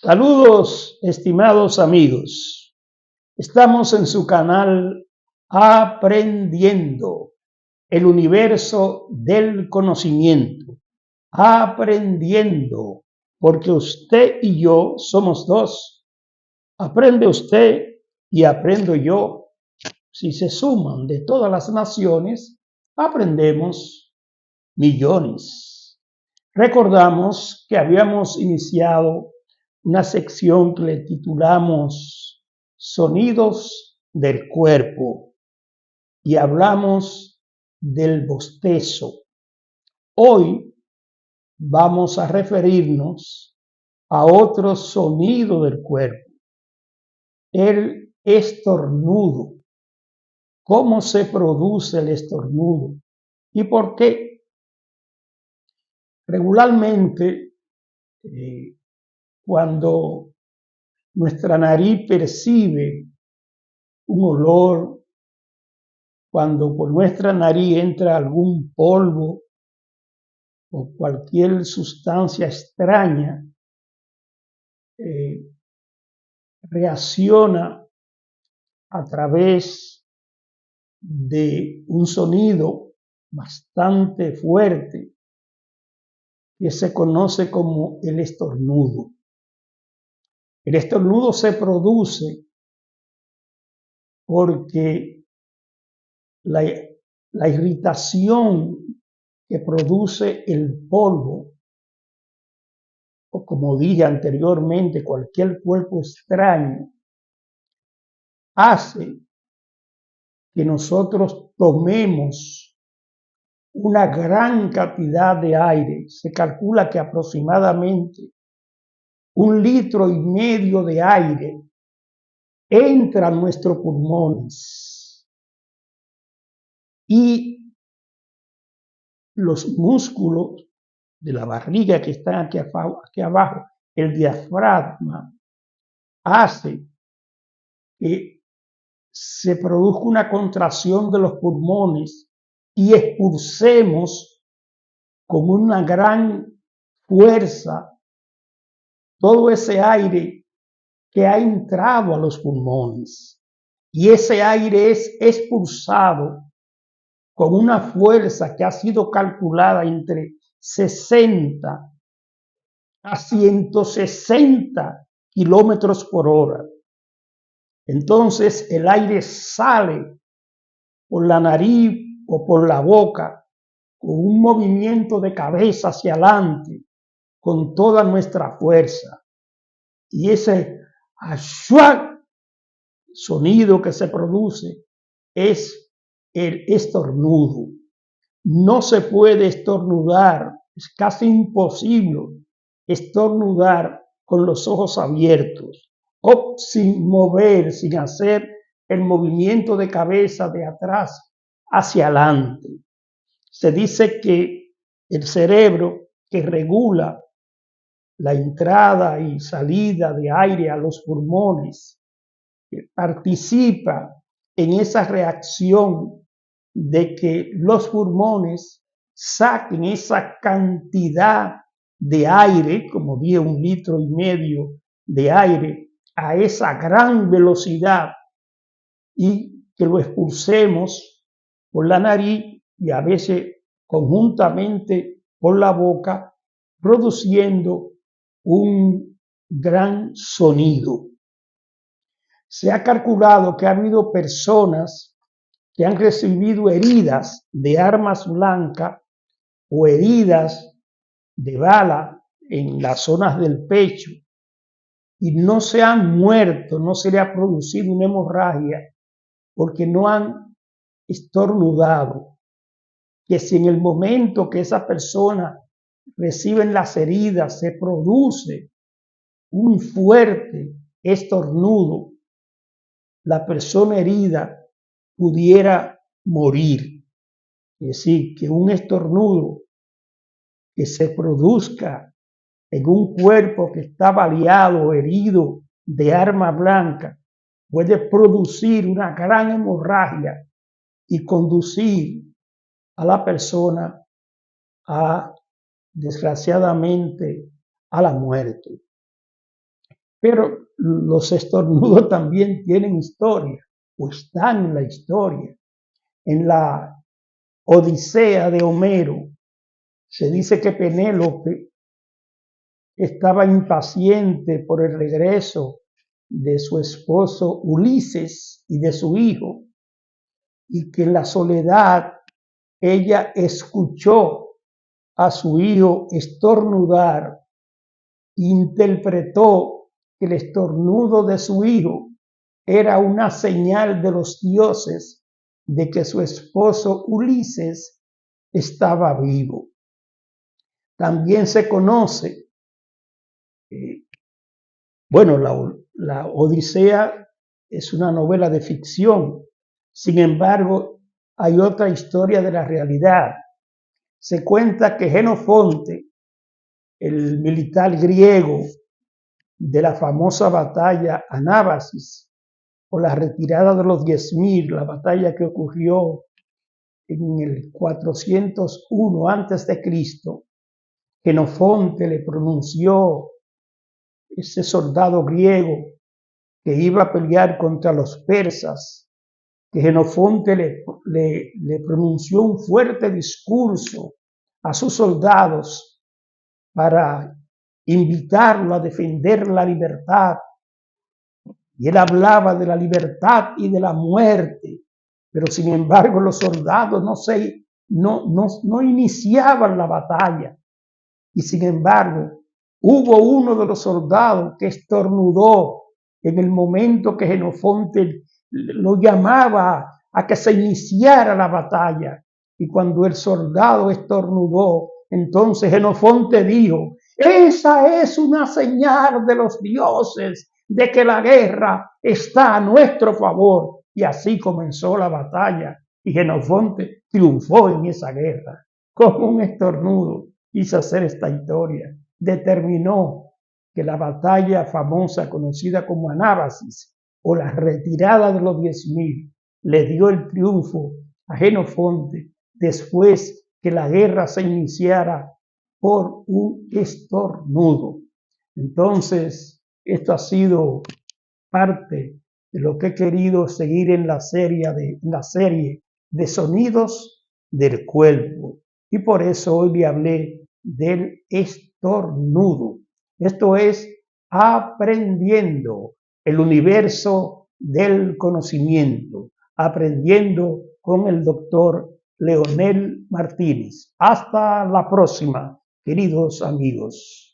Saludos, estimados amigos. Estamos en su canal Aprendiendo el universo del conocimiento. Aprendiendo, porque usted y yo somos dos. Aprende usted y aprendo yo. Si se suman de todas las naciones, aprendemos millones. Recordamos que habíamos iniciado una sección que le titulamos Sonidos del Cuerpo y hablamos del bostezo. Hoy vamos a referirnos a otro sonido del cuerpo, el estornudo. ¿Cómo se produce el estornudo y por qué? Regularmente, cuando nuestra nariz percibe un olor, cuando por nuestra nariz entra algún polvo o cualquier sustancia extraña, reacciona a través de un sonido bastante fuerte que se conoce como el estornudo. El estornudo se produce porque la irritación que produce el polvo, o como dije anteriormente, cualquier cuerpo extraño, hace que nosotros tomemos una gran cantidad de aire. Se calcula que aproximadamente 1,5 litros de aire entra a nuestros pulmones y los músculos de la barriga que están aquí abajo, el diafragma, hace que se produzca una contracción de los pulmones y expulsemos con una gran fuerza todo ese aire que ha entrado a los pulmones. Y ese aire es expulsado con una fuerza que ha sido calculada entre 60 a 160 kilómetros por hora. Entonces el aire sale por la nariz o por la boca con un movimiento de cabeza hacia adelante con toda nuestra fuerza. Y ese sonido que se produce es el estornudo. No se puede estornudar, es casi imposible estornudar con los ojos abiertos o sin mover, sin hacer el movimiento de cabeza de atrás hacia adelante. Se dice que el cerebro que regula la entrada y salida de aire a los pulmones participa en esa reacción de que los pulmones saquen esa cantidad de aire, como dije, 1,5 litros de aire, a esa gran velocidad y que lo expulsemos por la nariz y a veces conjuntamente por la boca, produciendo un gran sonido. Se ha calculado que ha habido personas que han recibido heridas de armas blancas o heridas de bala en las zonas del pecho y no se han muerto, no se le ha producido una hemorragia porque no han estornudado. Que si en el momento que esa persona reciben las heridas se produce un fuerte estornudo, la persona herida pudiera morir. Es decir, que un estornudo que se produzca en un cuerpo que está baleado o herido de arma blanca puede producir una gran hemorragia y conducir a la persona desgraciadamente, a la muerte. Pero los estornudos también tienen historia, o están en la historia. En la Odisea de Homero se dice que Penélope estaba impaciente por el regreso de su esposo Ulises y de su hijo, y que en la soledad ella escuchó a su hijo estornudar, interpretó que el estornudo de su hijo era una señal de los dioses de que su esposo Ulises estaba vivo. También se conoce, bueno, la Odisea es una novela de ficción, sin embargo, hay otra historia de la realidad. Se cuenta que Jenofonte, el militar griego de la famosa batalla Anábasis, o la retirada de los 10.000, la batalla que ocurrió en el 401 a.C., Jenofonte le pronunció, ese soldado griego que iba a pelear contra los persas, que Jenofonte le pronunció un fuerte discurso a sus soldados para invitarlo a defender la libertad. Y él hablaba de la libertad y de la muerte, pero sin embargo los soldados no iniciaban la batalla. Y sin embargo, hubo uno de los soldados que estornudó en el momento que Jenofonte lo llamaba a que se iniciara la batalla. Y cuando el soldado estornudó, entonces Jenofonte dijo: esa es una señal de los dioses de que la guerra está a nuestro favor. Y así comenzó la batalla. Y Jenofonte triunfó en esa guerra con un estornudo. Quiso hacer esta historia. Determinó que la batalla famosa conocida como Anábasis, o la retirada de los 10.000, le dio el triunfo a Jenofonte después que la guerra se iniciara por un estornudo. Entonces, esto ha sido parte de lo que he querido seguir en la serie de sonidos del cuerpo. Y por eso hoy le hablé del estornudo. Esto es aprendiendo el universo del conocimiento, aprendiendo con el doctor Leonel Martínez. Hasta la próxima, queridos amigos.